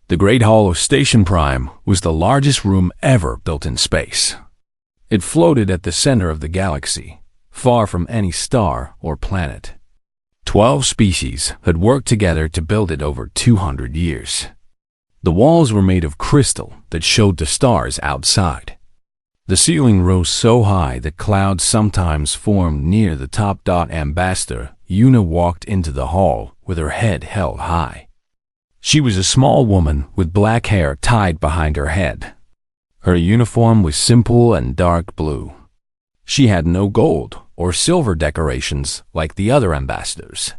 The Great Hall of Station Prime was the largest room ever built in space. It floated at the center of the galaxy, far from any star or planet. 12 species had worked together to build it over 200 years. The walls were made of crystal that showed the stars outside. The ceiling rose so high that clouds sometimes formed near the top. Ambassador Una walked into the hall with her head held high. She was a small woman with black hair tied behind her head. Her uniform was simple and dark blue. She had no gold or silver decorations like the other ambassadors.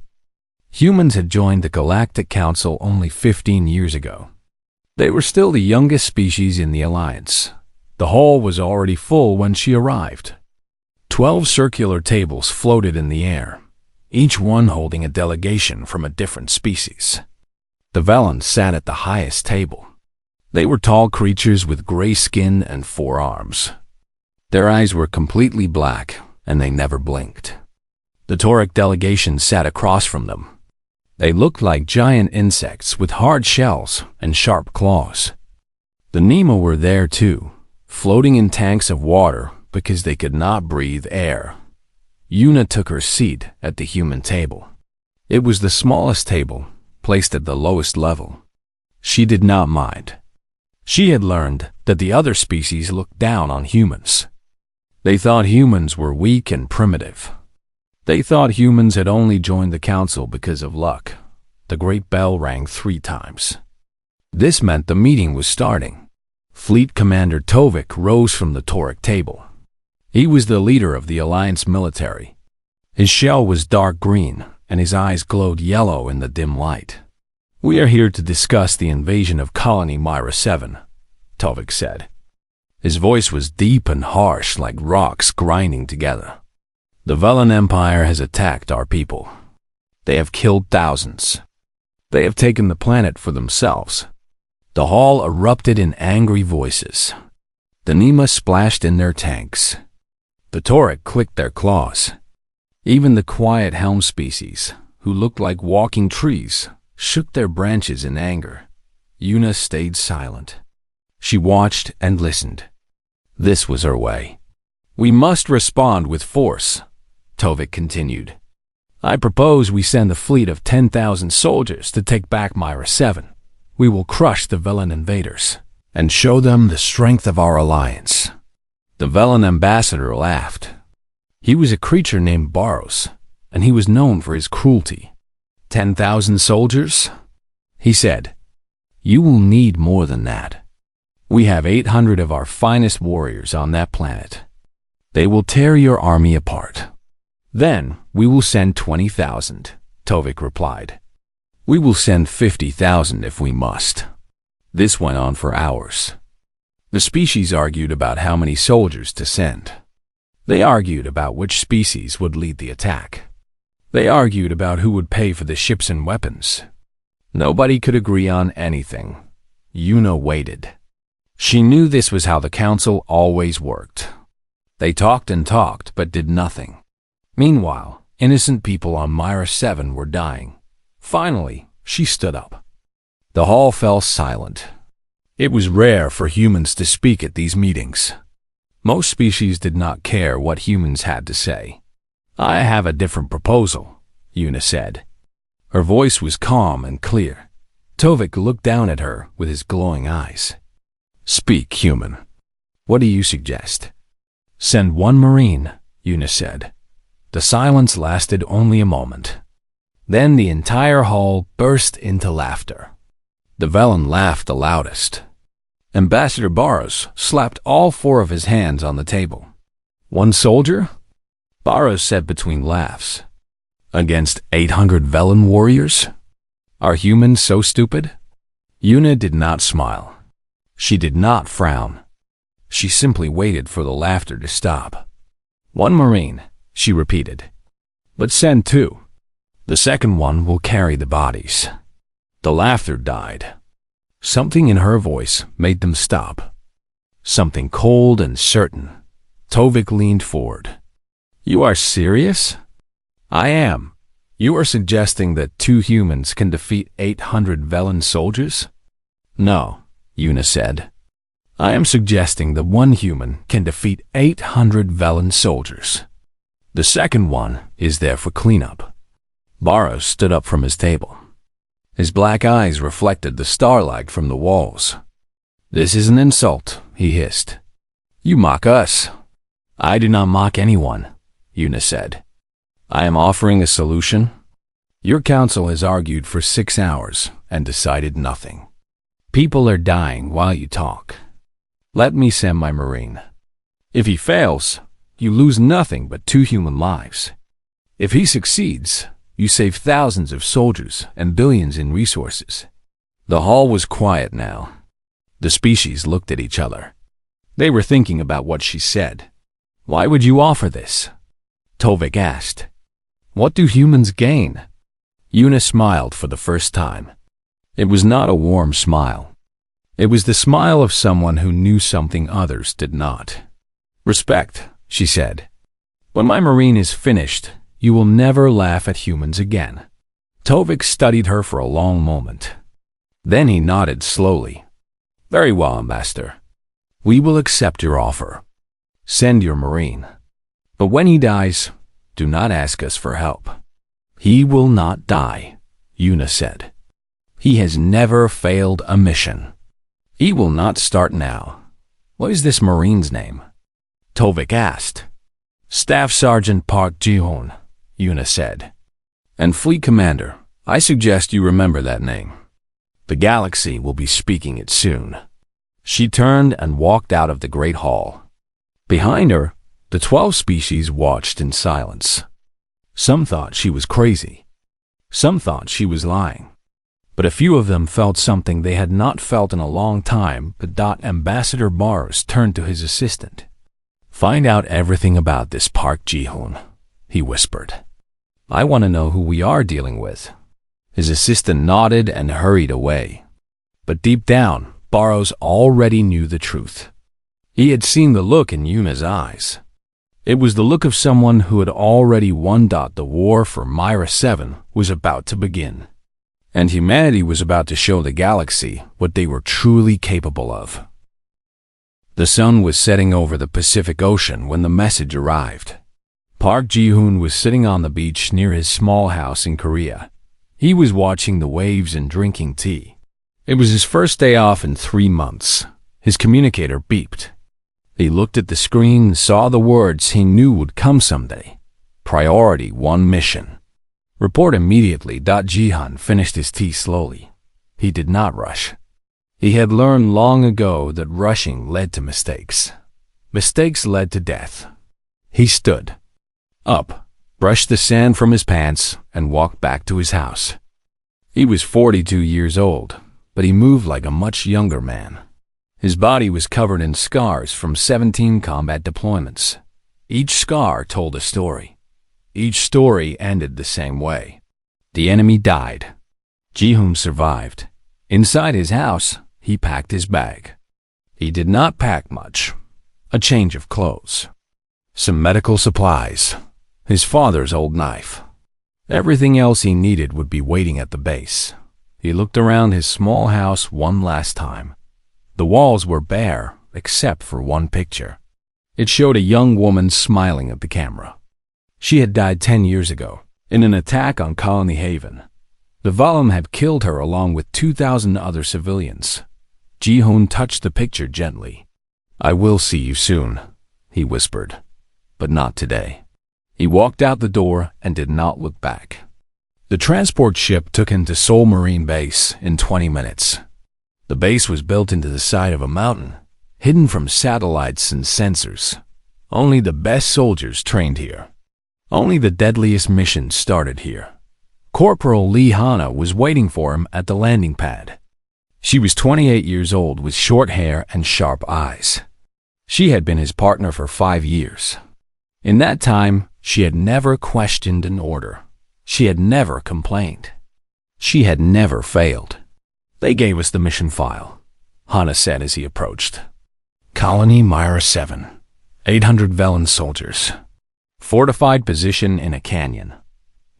Humans had joined the Galactic Council only 15 years ago. They were still the youngest species in the Alliance. The hall was already full when she arrived. 12 circular tables floated in the air, each one holding a delegation from a different species. The Velans sat at the highest table. They were tall creatures with gray skin and 4 arms. Their eyes were completely black, and they never blinked. The Tauric delegation sat across from them. They looked like giant insects with hard shells and sharp claws. The Nema were there too, floating in tanks of water because they could not breathe air. Una took her seat at the human table. It was the smallest table, placed at the lowest level. She did not mind. She had learned that the other species looked down on humans. They thought humans were weak and primitive. They thought humans had only joined the council because of luck. The great bell rang 3 times. This meant the meeting was starting. Fleet Commander Tovik rose from the Tauric table. He was the leader of the Alliance military. His shell was dark green, and his eyes glowed yellow in the dim light. "We are here to discuss the invasion of Colony Myra 7, Tovik said. His voice was deep and harsh like rocks grinding together. "The Velan Empire has attacked our people. They have killed thousands. They have taken the planet for themselves." The hall erupted in angry voices. The Nema splashed in their tanks. The Tauric clicked their claws. Even the quiet helm species, who looked like walking trees, shook their branches in anger. Una stayed silent. She watched and listened. This was her way. "We must respond with force," Tovik continued. "I propose we send a fleet of 10,000 soldiers to take back Myra 7. We will crush the Velan invaders and show them the strength of our alliance." The Velan ambassador laughed. He was a creature named Baros, and he was known for his cruelty. 10,000 soldiers? He said. "You will need more than that. We have 800 of our finest warriors on that planet. They will tear your army apart." "Then we will send 20,000, Tovik replied. "We will send 50,000 if we must." This went on for hours. The species argued about how many soldiers to send. They argued about which species would lead the attack. They argued about who would pay for the ships and weapons. Nobody could agree on anything. Una waited. She knew this was how the council always worked. They talked and talked, but did nothing. Meanwhile, innocent people on Myra 7 were dying. Finally, she stood up. The hall fell silent. It was rare for humans to speak at these meetings. Most species did not care what humans had to say. "I have a different proposal," Una said. Her voice was calm and clear. Tovik looked down at her with his glowing eyes. "Speak, human. What do you suggest?" "Send 1 Marine," Una said. The silence lasted only a moment. Then the entire hall burst into laughter. The Velan laughed the loudest. Ambassador Baros slapped all 4 of his hands on the table. "1 soldier?" Baros said between laughs. "Against 800 Velan warriors? Are humans so stupid?" Una did not smile. She did not frown. She simply waited for the laughter to stop. "1 Marine," she repeated. "But send 2. The second one will carry the bodies." The laughter died. Something in her voice made them stop. Something cold and certain. Tovik leaned forward. "You are serious?" "I am. You are suggesting that 2 humans can defeat 800 Velan soldiers?" No, Yuna said. I am suggesting that one human can defeat 800 Velen soldiers. The second one is there for cleanup. Barrows stood up from his table. His black eyes reflected the starlight from the walls. This is an insult, he hissed. You mock us. I do not mock anyone, Yuna said. I am offering a solution. Your council has argued for 6 hours and decided nothing. People are dying while you talk. Let me send my Marine. If he fails, you lose nothing but 2 human lives. If he succeeds, you save thousands of soldiers and billions in resources. The hall was quiet now. The species looked at each other. They were thinking about what she said. Why would you offer this? Tovik asked. What do humans gain? Yuna smiled for the first time. It was not a warm smile. It was the smile of someone who knew something others did not. Respect, she said. When my Marine is finished, you will never laugh at humans again. Tovik studied her for a long moment. Then he nodded slowly. Very well, Ambassador. We will accept your offer. Send your Marine. But when he dies, do not ask us for help. He will not die, Yuna said. He has never failed a mission. He will not start now. What is this Marine's name? Tovik asked. Staff Sergeant Park Ji-hoon, Yuna said. And Fleet Commander, I suggest you remember that name. The galaxy will be speaking it soon. She turned and walked out of the Great Hall. Behind her, the 12 species watched in silence. Some thought she was crazy. Some thought she was lying. But a few of them felt something they had not felt in a long time. But Ambassador Barrows turned to his assistant. Find out everything about this Park Ji-hoon, he whispered. I want to know who we are dealing with. His assistant nodded and hurried away. But deep down, Barrows already knew the truth. He had seen the look in Yuna's eyes. It was the look of someone who had already won. The war for Myra 7 was about to begin. And humanity was about to show the galaxy what they were truly capable of. The sun was setting over the Pacific Ocean when the message arrived. Park Ji-hoon was sitting on the beach near his small house in Korea. He was watching the waves and drinking tea. It was his first day off in 3 months. His communicator beeped. He looked at the screen and saw the words he knew would come someday. Priority 1 mission. Report immediately. Ji-hoon finished his tea slowly. He did not rush. He had learned long ago that rushing led to mistakes. Mistakes led to death. He stood up, brushed the sand from his pants, and walked back to his house. He was 42 years old, but he moved like a much younger man. His body was covered in scars from 17 combat deployments. Each scar told a story. Each story ended the same way. The enemy died. Ji-hoon survived. Inside his house, he packed his bag. He did not pack much. A change of clothes. Some medical supplies. His father's old knife. Everything else he needed would be waiting at the base. He looked around his small house one last time. The walls were bare, except for one picture. It showed a young woman smiling at the camera. She had died 10 years ago, in an attack on Colony Haven. The Velen had killed her along with 2,000 other civilians. Ji-hoon touched the picture gently. I will see you soon, he whispered. But not today. He walked out the door and did not look back. The transport ship took him to Seoul Marine Base in 20 minutes. The base was built into the side of a mountain, hidden from satellites and sensors. Only the best soldiers trained here. Only the deadliest missions started here. Corporal Lee Hana was waiting for him at the landing pad. She was 28 years old with short hair and sharp eyes. She had been his partner for 5 years. In that time, she had never questioned an order. She had never complained. She had never failed. They gave us the mission file, Hana said as he approached. Colony Myra 7, 800 Velen soldiers. Fortified position in a canyon.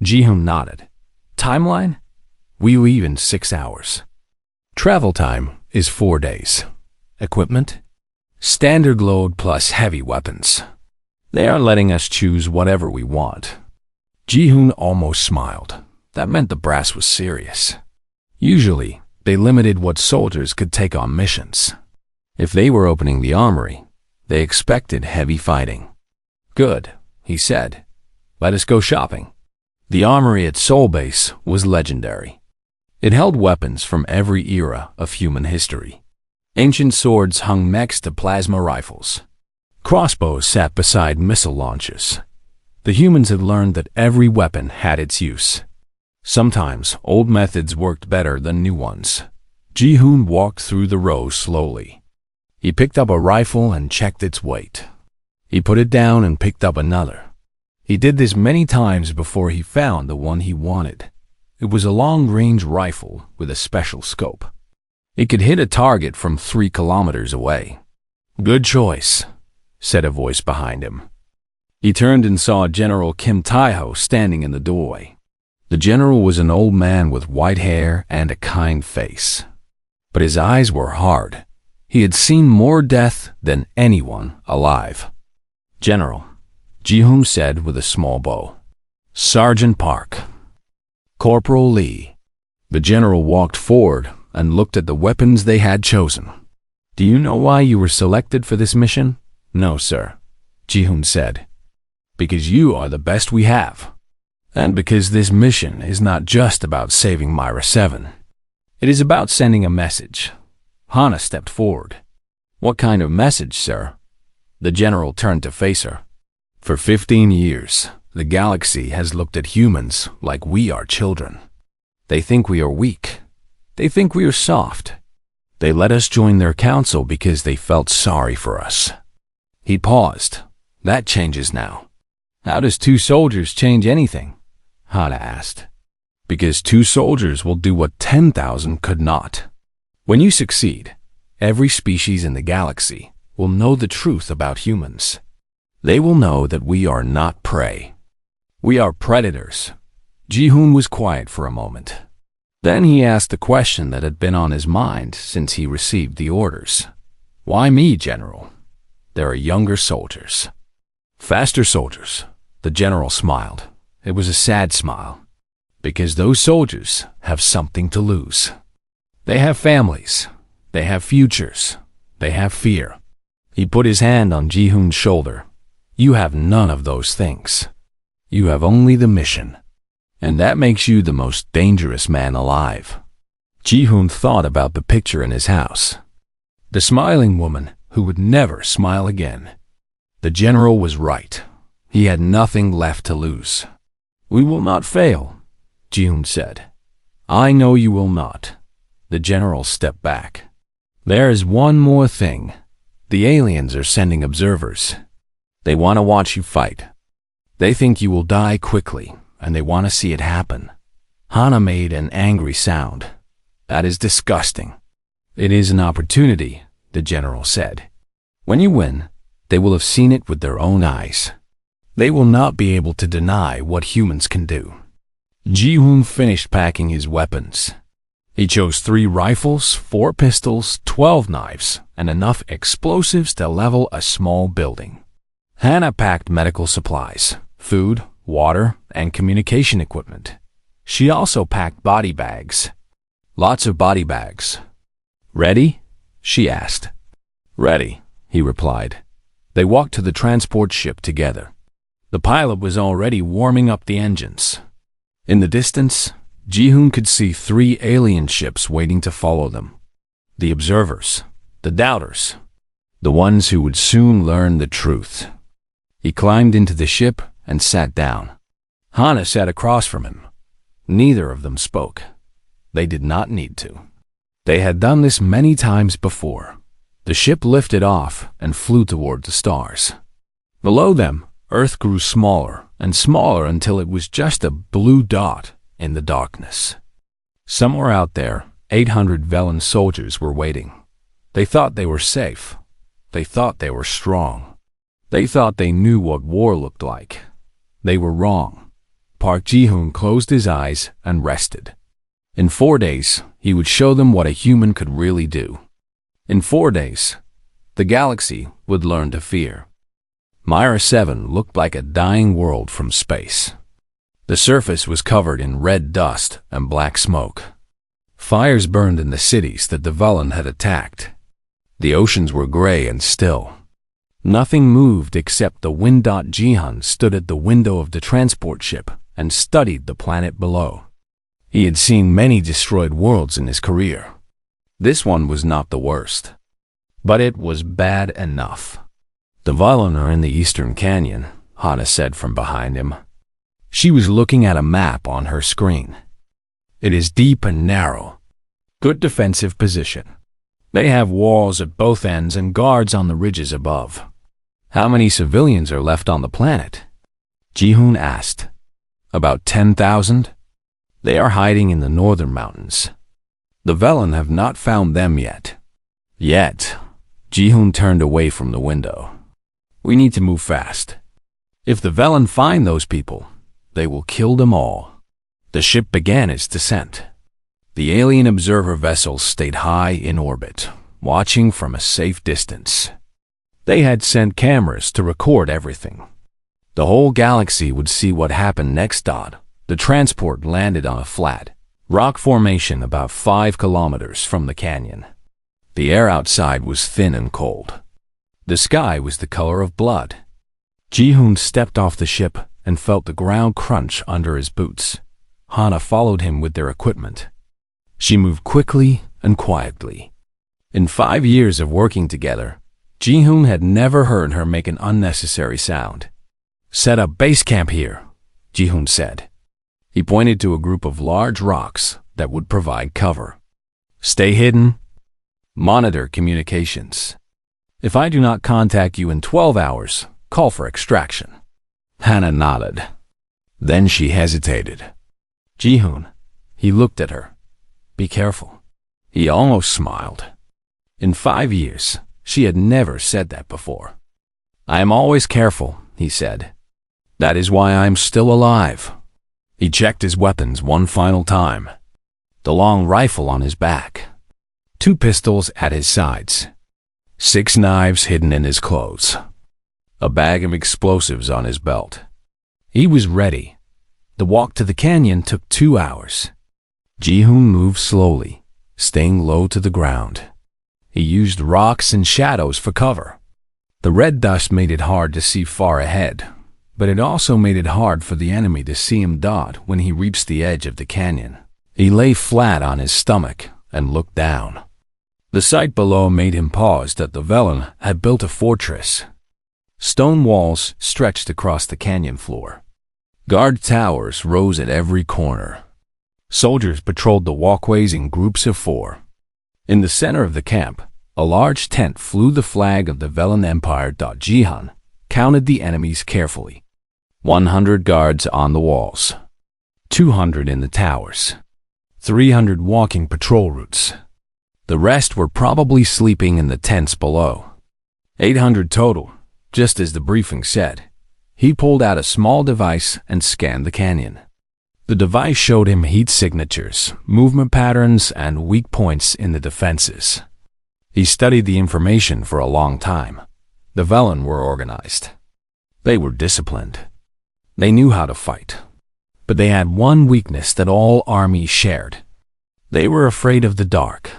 Ji-hoon nodded. Timeline? We leave in 6 hours. Travel time, is 4 days. Equipment? Standard load plus heavy weapons. They are letting us choose whatever we want. Ji-hoon almost smiled. That meant the brass was serious. Usually, they limited what soldiers could take on missions. If they were opening the armory, they expected heavy fighting. Good, he said. Let us go shopping. The armory at Seoul Base was legendary. It held weapons from every era of human history. Ancient swords hung next to plasma rifles. Crossbows sat beside missile launchers. The humans had learned that every weapon had its use. Sometimes old methods worked better than new ones. Ji-hoon walked through the rows slowly. He picked up a rifle and checked its weight. He put it down and picked up another. He did this many times before he found the one he wanted. It was a long-range rifle with a special scope. It could hit a target from 3 kilometers away. Good choice, said a voice behind him. He turned and saw General Kim Tae-ho standing in the doorway. The general was an old man with white hair and a kind face. But his eyes were hard. He had seen more death than anyone alive. General, Ji-hoon said with a small bow. Sergeant Park. Corporal Lee. The general walked forward and looked at the weapons they had chosen. Do you know why you were selected for this mission? No, sir, Ji-hoon said. Because you are the best we have. And because this mission is not just about saving Myra 7. It is about sending a message. Hana stepped forward. What kind of message, sir? The general turned to face her. For 15 years, the galaxy has looked at humans like we are children. They think we are weak. They think we are soft. They let us join their council because they felt sorry for us. He paused. That changes now. How does 2 soldiers change anything? Hana asked. Because 2 soldiers will do what 10,000 could not. When you succeed, every species in the galaxy will know the truth about humans. They will know that we are not prey. We are predators. Ji-hoon was quiet for a moment. Then he asked the question that had been on his mind since he received the orders. Why me, General? There are younger soldiers. Faster soldiers. The general smiled. It was a sad smile. Because those soldiers have something to lose. They have families. They have futures. They have fear. He put his hand on Ji-hoon's shoulder. You have none of those things. You have only the mission. And that makes you the most dangerous man alive. Ji-hoon thought about the picture in his house. The smiling woman who would never smile again. The general was right. He had nothing left to lose. We will not fail, Ji-hoon said. I know you will not. The general stepped back. There is one more thing. The aliens are sending observers. They want to watch you fight. They think you will die quickly, and they want to see it happen. Hana made an angry sound. That is disgusting. It is an opportunity, the general said. When you win, they will have seen it with their own eyes. They will not be able to deny what humans can do. Ji-hoon finished packing his weapons. He chose 3 rifles, 4 pistols, 12 knives, and enough explosives to level a small building. Hana packed medical supplies, food, water, and communication equipment. She also packed body bags. Lots of body bags. Ready? She asked. Ready, he replied. They walked to the transport ship together. The pilot was already warming up the engines. In the distance, Ji-hoon could see 3 alien ships waiting to follow them. The observers, the doubters, the ones who would soon learn the truth. He climbed into the ship and sat down. Hana sat across from him. Neither of them spoke. They did not need to. They had done this many times before. The ship lifted off and flew toward the stars. Below them, Earth grew smaller and smaller until it was just a blue dot in the darkness. Somewhere out there, 800 Velen soldiers were waiting. They thought they were safe. They thought they were strong. They thought they knew what war looked like. They were wrong. Park Ji-hoon closed his eyes and rested. In 4 days, he would show them what a human could really do. In 4 days, the galaxy would learn to fear. Myra 7 looked like a dying world from space. The surface was covered in red dust and black smoke. Fires burned in the cities that the Velen had attacked. The oceans were gray and still. Nothing moved except the Wind. Jihan stood at the window of the transport ship and studied the planet below. He had seen many destroyed worlds in his career. This one was not the worst, but it was bad enough. The Velen are in the Eastern Canyon, Hana said from behind him. She was looking at a map on her screen. It is deep and narrow. Good defensive position. They have walls at both ends and guards on the ridges above. How many civilians are left on the planet? Ji-hoon asked. About 10,000? They are hiding in the northern mountains. The Velen have not found them yet. Ji-hoon turned away from the window. We need to move fast. If the Velen find those people, they will kill them all. The ship began its descent. The alien observer vessels stayed high in orbit, watching from a safe distance. They had sent cameras to record everything. The whole galaxy would see what happened next. The transport landed on a flat rock formation about 5 kilometers from the canyon. The air outside was thin and cold. The sky was the color of blood. Ji-hoon stepped off the ship and felt the ground crunch under his boots. Hana followed him with their equipment. She moved quickly and quietly. In 5 years of working together, Ji-hoon had never heard her make an unnecessary sound. Set up base camp here, Ji-hoon said. He pointed to a group of large rocks that would provide cover. Stay hidden. Monitor communications. If I do not contact you in 12 hours, call for extraction. Hana nodded. Then she hesitated. Ji-hoon. He looked at her. Be careful. He almost smiled. In 5 years, she had never said that before. I am always careful, he said. That is why I am still alive. He checked his weapons one final time. The long rifle on his back. 2 pistols at his sides. 6 knives hidden in his clothes. A bag of explosives on his belt. He was ready. The walk to the canyon took 2 hours. Ji-hoon moved slowly, staying low to the ground. He used rocks and shadows for cover. The red dust made it hard to see far ahead, but it also made it hard for the enemy to see him when he reached the edge of the canyon. He lay flat on his stomach and looked down. The sight below made him pause that the Velen had built a fortress. Stone walls stretched across the canyon floor. Guard towers rose at every corner. Soldiers patrolled the walkways in groups of 4. In the center of the camp, a large tent flew the flag of the Velen Empire. Jihan counted the enemies carefully. 100 guards on the walls. 200 in the towers. 300 walking patrol routes. The rest were probably sleeping in the tents below. 800 total, just as the briefing said. He pulled out a small device and scanned the canyon. The device showed him heat signatures, movement patterns, and weak points in the defenses. He studied the information for a long time. The Velen were organized. They were disciplined. They knew how to fight. But they had one weakness that all armies shared. They were afraid of the dark.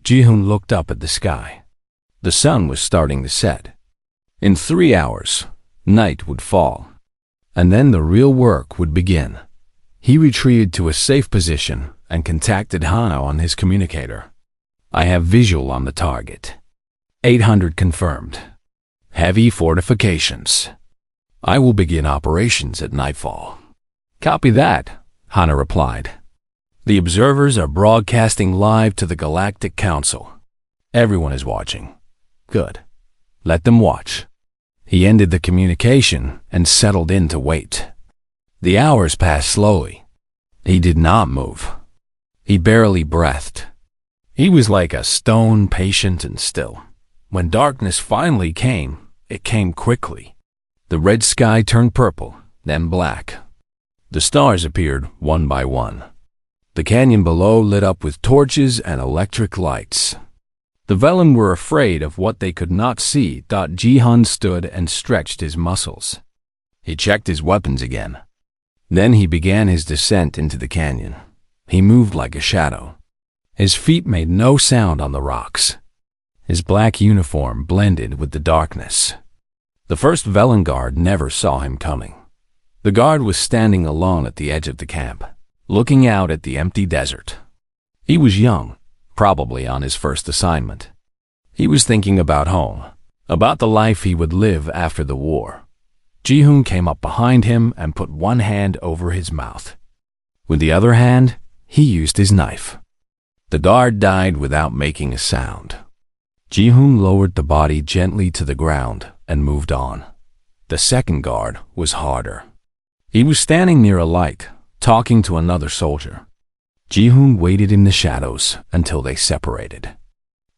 Ji-hoon looked up at the sky. The sun was starting to set. In 3 hours, night would fall. And then the real work would begin. He retreated to a safe position and contacted Hana on his communicator. I have visual on the target. 800 confirmed. Heavy fortifications. I will begin operations at nightfall. Copy that, Hana replied. The observers are broadcasting live to the Galactic Council. Everyone is watching. Good. Let them watch. He ended the communication and settled in to wait. The hours passed slowly. He did not move. He barely breathed. He was like a stone, patient and still. When darkness finally came, it came quickly. The red sky turned purple, then black. The stars appeared one by one. The canyon below lit up with torches and electric lights. The Velen were afraid of what they could not see. Jihan stood and stretched his muscles. He checked his weapons again. Then he began his descent into the canyon. He moved like a shadow. His feet made no sound on the rocks. His black uniform blended with the darkness. The first Velen guard never saw him coming. The guard was standing alone at the edge of the camp, looking out at the empty desert. He was young, probably on his first assignment. He was thinking about home, about the life he would live after the war. Jihoon came up behind him and put one hand over his mouth. With the other hand, he used his knife. The guard died without making a sound. Jihoon lowered the body gently to the ground and moved on. The second guard was harder. He was standing near a light, talking to another soldier. Jihoon waited in the shadows until they separated.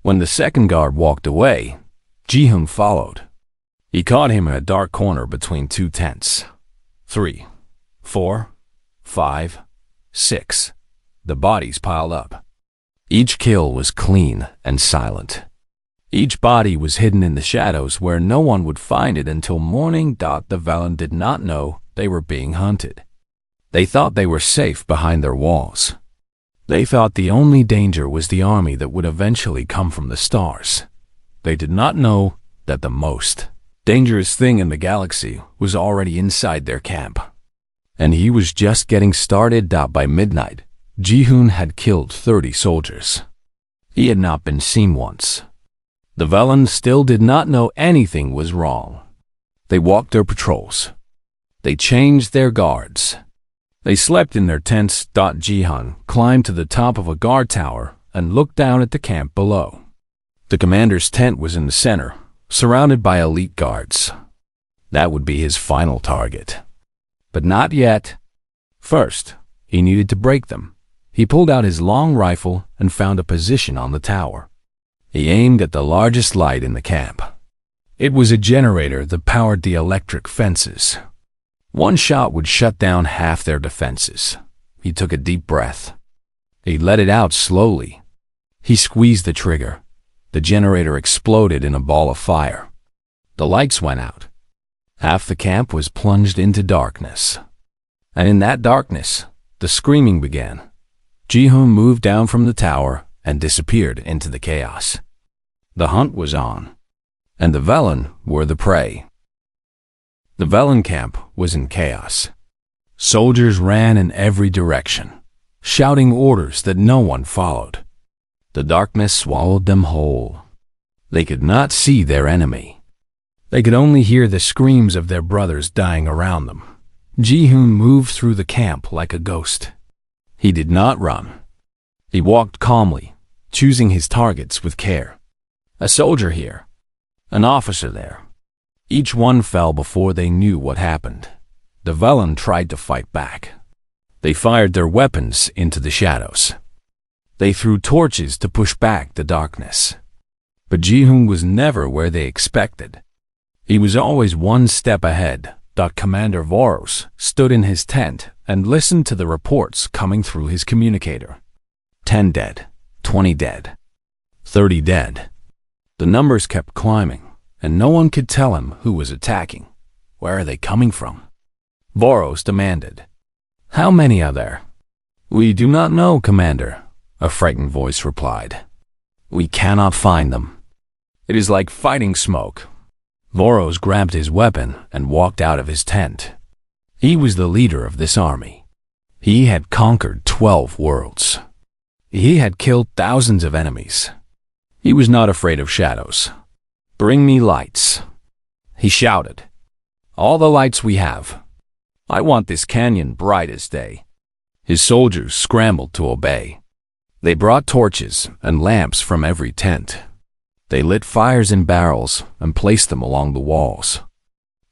When the second guard walked away, Jihoon followed. He caught him in a dark corner between two tents. 3, 4, 5, 6. The bodies piled up. Each kill was clean and silent. Each body was hidden in the shadows where no one would find it until morning. The Velen did not know they were being hunted. They thought they were safe behind their walls. They thought the only danger was the army that would eventually come from the stars. They did not know that the most dangerous thing in the galaxy was already inside their camp. And he was just getting started. By midnight, Jihoon had killed 30 soldiers. He had not been seen once. The Velen still did not know anything was wrong. They walked their patrols. They changed their guards. They slept in their tents. Jihan climbed to the top of a guard tower and looked down at the camp below. The commander's tent was in the center, surrounded by elite guards. That would be his final target. But not yet. First, he needed to break them. He pulled out his long rifle and found a position on the tower. He aimed at the largest light in the camp. It was a generator that powered the electric fences. One shot would shut down half their defenses. He took a deep breath. He let it out slowly. He squeezed the trigger. The generator exploded in a ball of fire. The lights went out. Half the camp was plunged into darkness. And in that darkness, the screaming began. Jihoon moved down from the tower and disappeared into the chaos. The hunt was on, and the Velen were the prey. The Velen camp was in chaos. Soldiers ran in every direction, shouting orders that no one followed. The darkness swallowed them whole. They could not see their enemy. They could only hear the screams of their brothers dying around them. Jihoon moved through the camp like a ghost. He did not run. He walked calmly, choosing his targets with care. A soldier here, an officer there. Each one fell before they knew what happened. The Velen tried to fight back. They fired their weapons into the shadows. They threw torches to push back the darkness. But Jihoon was never where they expected. He was always one step ahead. Commander Voros stood in his tent and listened to the reports coming through his communicator. 10 dead, 20 dead, 30 dead. The numbers kept climbing, and no one could tell him who was attacking. Where are they coming from? Voros demanded. How many are there? We do not know, Commander, a frightened voice replied. We cannot find them. It is like fighting smoke. Voros grabbed his weapon and walked out of his tent. He was the leader of this army. He had conquered 12 worlds. He had killed thousands of enemies. He was not afraid of shadows. Bring me lights, he shouted. All the lights we have. I want this canyon bright as day. His soldiers scrambled to obey. They brought torches and lamps from every tent. They lit fires in barrels and placed them along the walls.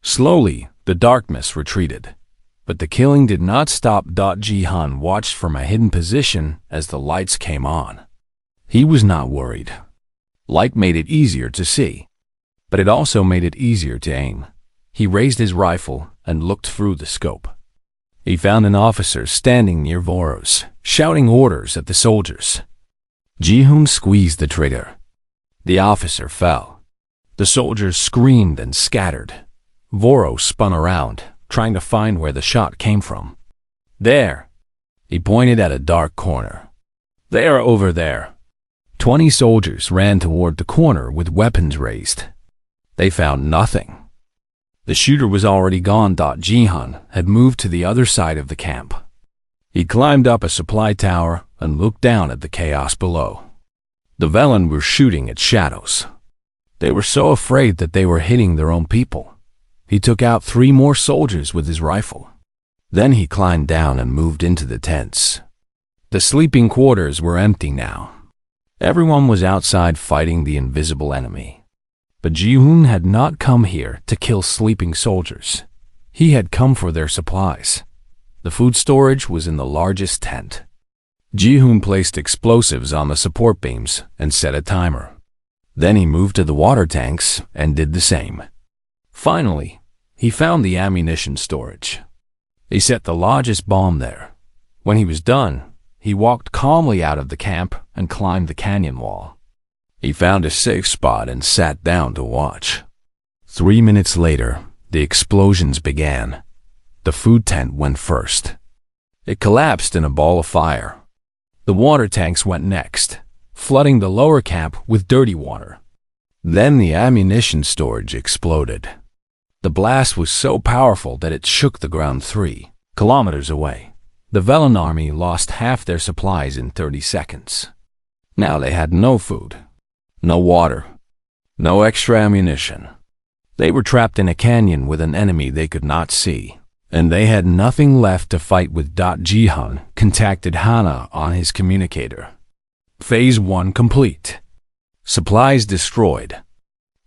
Slowly, the darkness retreated. But the killing did not stop. Jihan watched from a hidden position as the lights came on. He was not worried. Light made it easier to see, but it also made it easier to aim. He raised his rifle and looked through the scope. He found an officer standing near Voros, shouting orders at the soldiers. Ji-hoon squeezed the trigger. The officer fell. The soldiers screamed and scattered. Voros spun around, trying to find where the shot came from. There! He pointed at a dark corner. They are over there. 20 soldiers ran toward the corner with weapons raised. They found nothing. The shooter was already gone. Ji-hoon had moved to the other side of the camp. He climbed up a supply tower and looked down at the chaos below. The Velen were shooting at shadows. They were so afraid that they were hitting their own people. He took out 3 more soldiers with his rifle. Then he climbed down and moved into the tents. The sleeping quarters were empty now. Everyone was outside fighting the invisible enemy. But Ji-hoon had not come here to kill sleeping soldiers. He had come for their supplies. The food storage was in the largest tent. Ji-hoon placed explosives on the support beams and set a timer. Then he moved to the water tanks and did the same. Finally, he found the ammunition storage. He set the largest bomb there. When he was done, he walked calmly out of the camp and climbed the canyon wall. He found a safe spot and sat down to watch. 3 minutes later, the explosions began. The food tent went first. It collapsed in a ball of fire. The water tanks went next, flooding the lower camp with dirty water. Then the ammunition storage exploded. The blast was so powerful that it shook the ground 3 kilometers away. The Velen army lost half their supplies in 30 seconds. Now they had no food, no water, no extra ammunition. They were trapped in a canyon with an enemy they could not see, and they had nothing left to fight with. Ji-hoon contacted Hana on his communicator. Phase 1 complete. Supplies destroyed.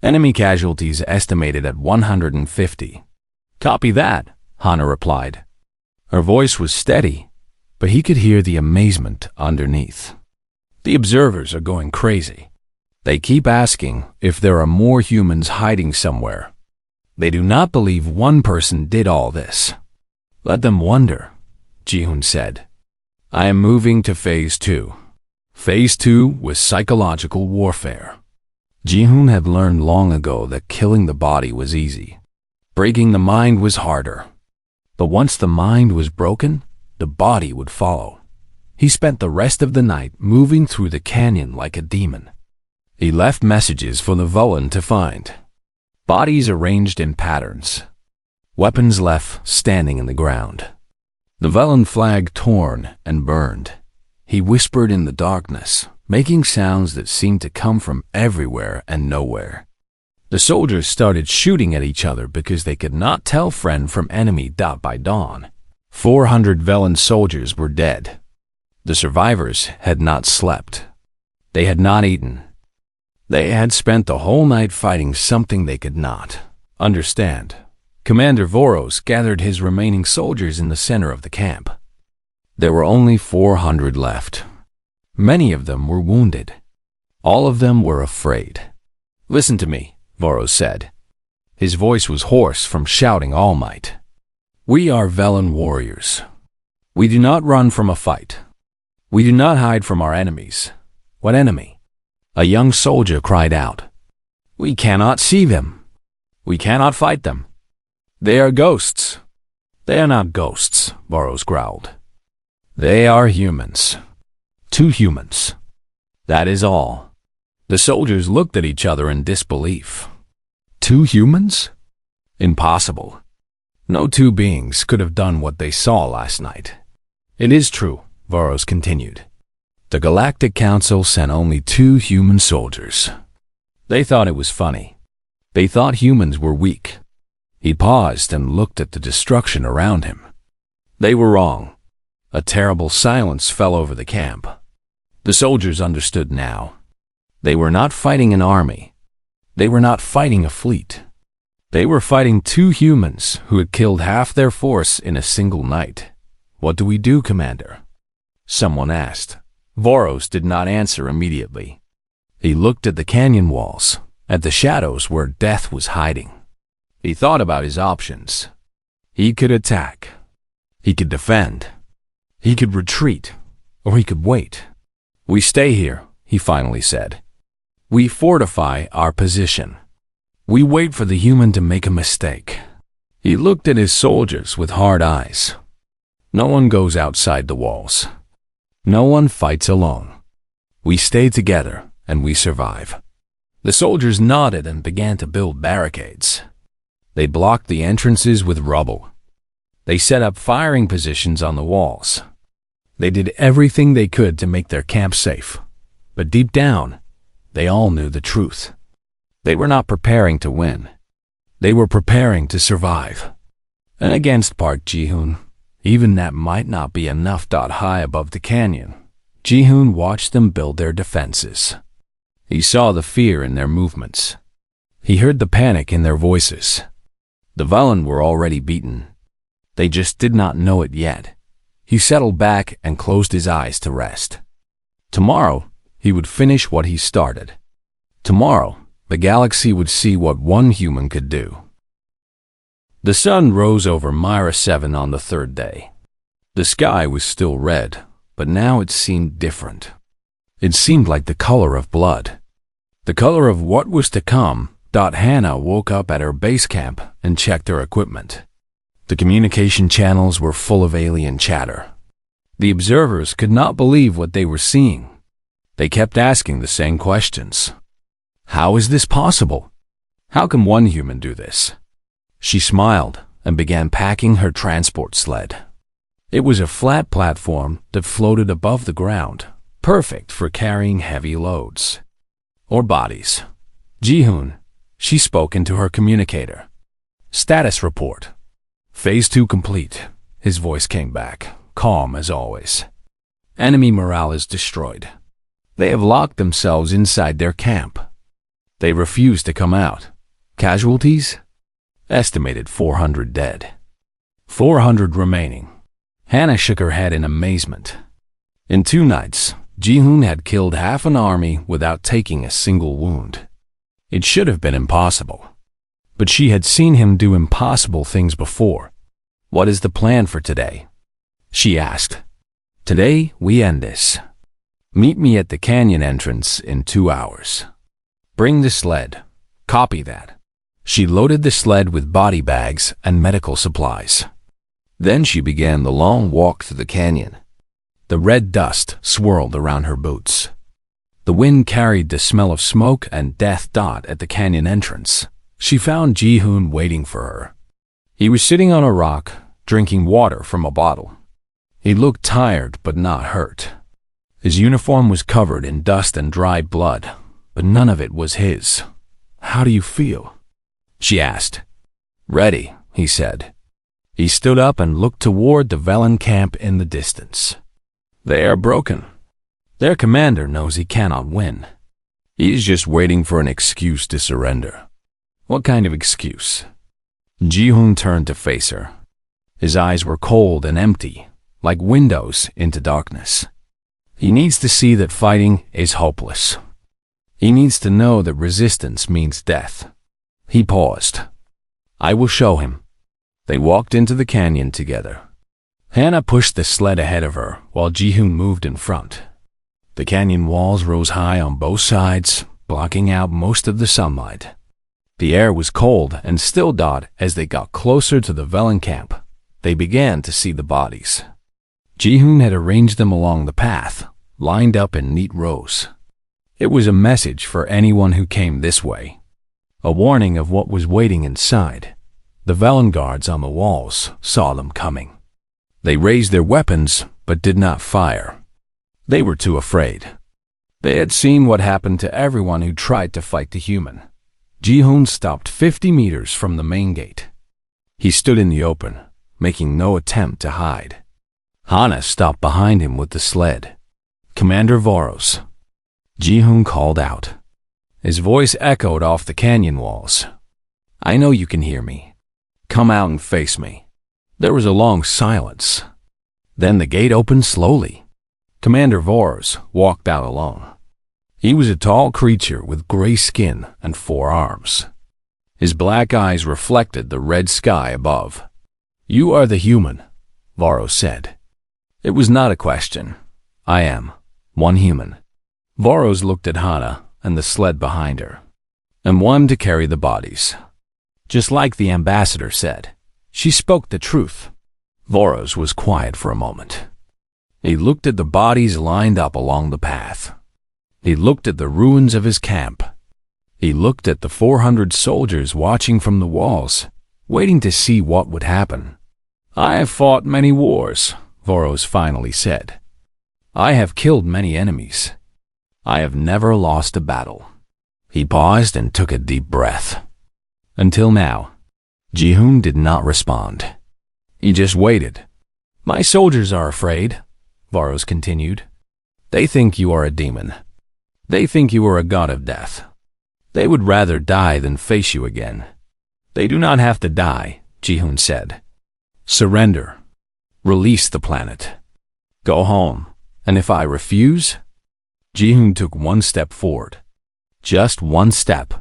Enemy casualties estimated at 150. Copy that, Hana replied. Her voice was steady, but he could hear the amazement underneath. The observers are going crazy. They keep asking if there are more humans hiding somewhere. They do not believe one person did all this. Let them wonder, Ji-hoon said. I am moving to Phase 2. Phase 2 was psychological warfare. Ji-hoon had learned long ago that killing the body was easy. Breaking the mind was harder. But once the mind was broken, the body would follow. He spent the rest of the night moving through the canyon like a demon. He left messages for the Velen to find. Bodies arranged in patterns. Weapons left standing in the ground. The Velen flag torn and burned. He whispered in the darkness, making sounds that seemed to come from everywhere and nowhere. The soldiers started shooting at each other because they could not tell friend from enemy. By dawn, 400 Velen soldiers were dead. The survivors had not slept. They had not eaten. They had spent the whole night fighting something they could not understand. Commander Voros gathered his remaining soldiers in the center of the camp. There were only 400 left. Many of them were wounded. All of them were afraid. Listen to me, Voros said. His voice was hoarse from shouting all might. We are Velen warriors. We do not run from a fight. We do not hide from our enemies. What enemy? A young soldier cried out. We cannot see them. We cannot fight them. They are ghosts. They are not ghosts, Voros growled. They are humans. 2 humans. That is all. The soldiers looked at each other in disbelief. 2 humans? Impossible. No 2 beings could have done what they saw last night. It is true, Voros continued. The Galactic Council sent only 2 human soldiers. They thought it was funny. They thought humans were weak. He paused and looked at the destruction around him. They were wrong. A terrible silence fell over the camp. The soldiers understood now. They were not fighting an army. They were not fighting a fleet. They were fighting 2 humans who had killed half their force in a single night. What do we do, Commander? Someone asked. Voros did not answer immediately. He looked at the canyon walls, at the shadows where death was hiding. He thought about his options. He could attack. He could defend. He could retreat. Or he could wait. "We stay here," he finally said. "We fortify our position. We wait for the human to make a mistake." He looked at his soldiers with hard eyes. "No one goes outside the walls. No one fights alone. We stay together and we survive." The soldiers nodded and began to build barricades. They blocked the entrances with rubble. They set up firing positions on the walls. They did everything they could to make their camp safe. But deep down, they all knew the truth. They were not preparing to win. They were preparing to survive. And against Park Ji-hoon, even that might not be enough. High above the canyon, Ji-hoon watched them build their defenses. He saw the fear in their movements. He heard the panic in their voices. The Velen were already beaten. They just did not know it yet. He settled back and closed his eyes to rest. Tomorrow, he would finish what he started. Tomorrow, the galaxy would see what one human could do. The sun rose over Myra 7 on the third day. The sky was still red, but now it seemed different. It seemed like the color of blood. The color of what was to come. Hannah woke up at her base camp and checked her equipment. The communication channels were full of alien chatter. The observers could not believe what they were seeing. They kept asking the same questions. How is this possible? How can one human do this? She smiled and began packing her transport sled. It was a flat platform that floated above the ground, perfect for carrying heavy loads. Or bodies. Ji-hoon, she spoke into her communicator. "Status report. Phase 2 complete." His voice came back, calm as always. "Enemy morale is destroyed. They have locked themselves inside their camp. They refuse to come out. Casualties? Estimated 400 dead. 400 remaining." Hannah shook her head in amazement. In 2 nights, Ji-hoon had killed half an army without taking a single wound. It should have been impossible. But she had seen him do impossible things before. "What is the plan for today?" she asked. "Today, we end this. Meet me at the canyon entrance in 2 hours. Bring the sled. Copy that." She loaded the sled with body bags and medical supplies. Then she began the long walk through the canyon. The red dust swirled around her boots. The wind carried the smell of smoke and death. At the canyon entrance, she found Ji-hoon waiting for her. He was sitting on a rock, drinking water from a bottle. He looked tired but not hurt. His uniform was covered in dust and dried blood, but none of it was his. "How do you feel?" she asked. "Ready," he said. He stood up and looked toward the Velen camp in the distance. They are broken. Their commander knows he cannot win. He is just waiting for an excuse to surrender. What kind of excuse? Ji-hoon turned to face her. His eyes were cold and empty, like windows into darkness. He needs to see that fighting is hopeless. He needs to know that resistance means death. He paused. "I will show him." They walked into the canyon together. Hannah pushed the sled ahead of her while Ji-hoon moved in front. The canyon walls rose high on both sides, blocking out most of the sunlight. The air was cold and still. As they got closer to the Velen camp, they began to see the bodies. Ji-hoon had arranged them along the path, lined up in neat rows. It was a message for anyone who came this way. A warning of what was waiting inside. The Velen guards on the walls saw them coming. They raised their weapons but did not fire. They were too afraid. They had seen what happened to everyone who tried to fight the human. Ji-hoon stopped 50 meters from the main gate. He stood in the open, making no attempt to hide. Hannah stopped behind him with the sled. "Commander Voros." Ji-hoon called out. His voice echoed off the canyon walls. "I know you can hear me. Come out and face me." There was a long silence. Then the gate opened slowly. Commander Voros walked out alone. He was a tall creature with gray skin and 4 arms. His black eyes reflected the red sky above. "You are the human," Varro said. It was not a question. I am one human. Varros looked at Hana and the sled behind her, and one to carry the bodies. Just like the ambassador said, she spoke the truth. Varros was quiet for a moment. He looked at the bodies lined up along the path. He looked at the ruins of his camp. He looked at the 400 soldiers watching from the walls, waiting to see what would happen. I have fought many wars, Varros finally said. I have killed many enemies. I have never lost a battle. He paused and took a deep breath. Until now, Ji-hoon did not respond. He just waited. My soldiers are afraid, Varros continued. They think you are a demon. They think you are a god of death. They would rather die than face you again. They do not have to die, Ji-hoon said. Surrender. Release the planet. Go home. And if I refuse? Ji-hoon took one step forward. Just one step.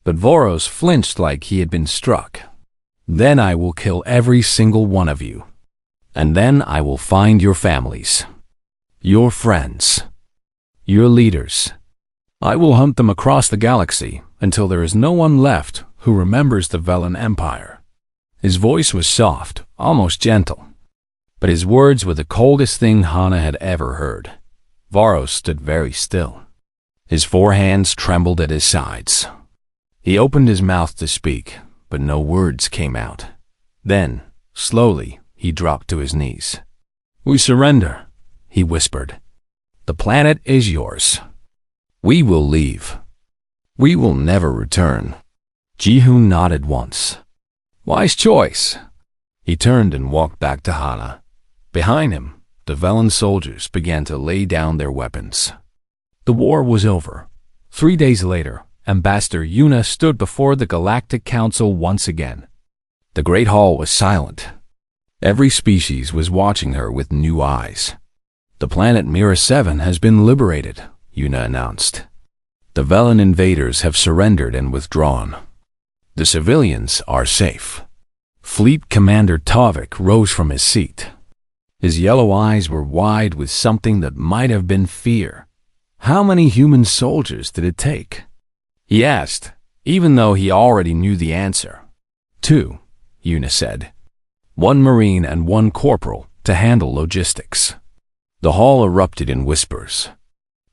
But Varros flinched like he had been struck. Then I will kill every single one of you. And then I will find your families, your friends, your leaders. I will hunt them across the galaxy until there is no one left who remembers the Velen Empire. His voice was soft, almost gentle. But his words were the coldest thing Hana had ever heard. Varros stood very still. His four hands trembled at his sides. He opened his mouth to speak, but no words came out. Then, slowly, he dropped to his knees. We surrender, he whispered. The planet is yours. We will leave. We will never return. Ji-hoon nodded once. Wise choice. He turned and walked back to Hana. Behind him, the Velen soldiers began to lay down their weapons. The war was over. 3 days later, Ambassador Yuna stood before the Galactic Council once again. The Great Hall was silent. Every species was watching her with new eyes. The planet Mira 7 has been liberated, Yuna announced. The Velen invaders have surrendered and withdrawn. The civilians are safe. Fleet Commander Tavik rose from his seat. His yellow eyes were wide with something that might have been fear. How many human soldiers did it take? He asked, even though he already knew the answer. 2, Yuna said. 1 Marine and 1 Corporal to handle logistics. The hall erupted in whispers.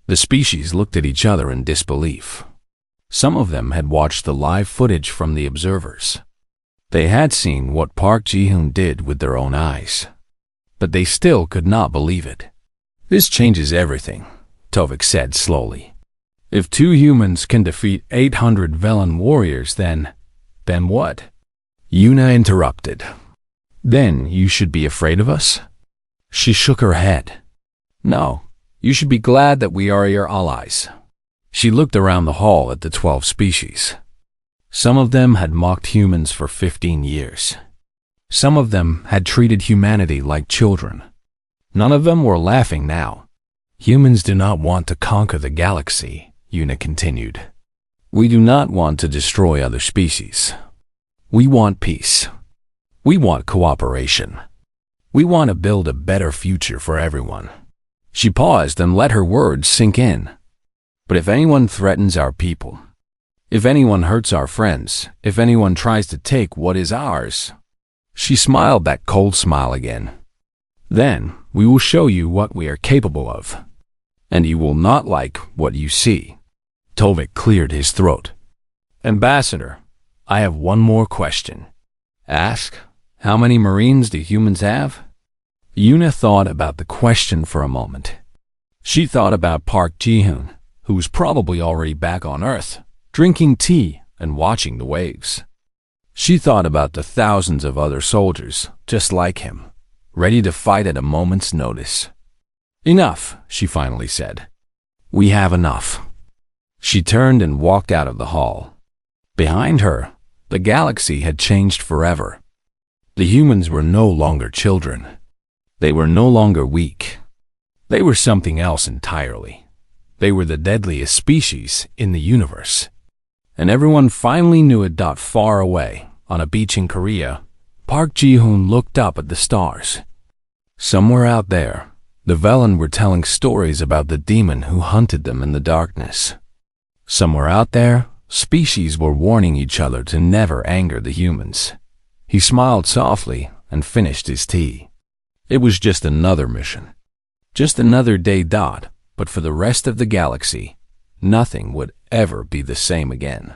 The species looked at each other in disbelief. Some of them had watched the live footage from the observers. They had seen what Park Ji-hoon did with their own eyes. But they still could not believe it. This changes everything, Tavik said slowly. If 2 humans can defeat 800 Velen warriors, then what? Yuna interrupted. Then you should be afraid of us? She shook her head. No, you should be glad that we are your allies. She looked around the hall at the 12 species. Some of them had mocked humans for 15 years. Some of them had treated humanity like children. None of them were laughing now. Humans do not want to conquer the galaxy, Yuna continued. We do not want to destroy other species. We want peace. We want cooperation. We want to build a better future for everyone. She paused and let her words sink in. But if anyone threatens our people, if anyone hurts our friends, if anyone tries to take what is ours, she smiled that cold smile again. Then we will show you what we are capable of, and you will not like what you see. Tavik cleared his throat. Ambassador, I have one more question. Ask, how many Marines do humans have? Yuna thought about the question for a moment. She thought about Park Ji-hoon, who was probably already back on Earth, drinking tea and watching the waves. She thought about the thousands of other soldiers, just like him, ready to fight at a moment's notice. Enough, she finally said. We have enough. She turned and walked out of the hall. Behind her, the galaxy had changed forever. The humans were no longer children. They were no longer weak. They were something else entirely. They were the deadliest species in the universe. And everyone finally knew it. Far away, on a beach in Korea, Park Ji-hoon looked up at the stars. Somewhere out there, the Velen were telling stories about the demon who hunted them in the darkness. Somewhere out there, species were warning each other to never anger the humans. He smiled softly and finished his tea. It was just another mission. Just another day. But for the rest of the galaxy, nothing would ever be the same again.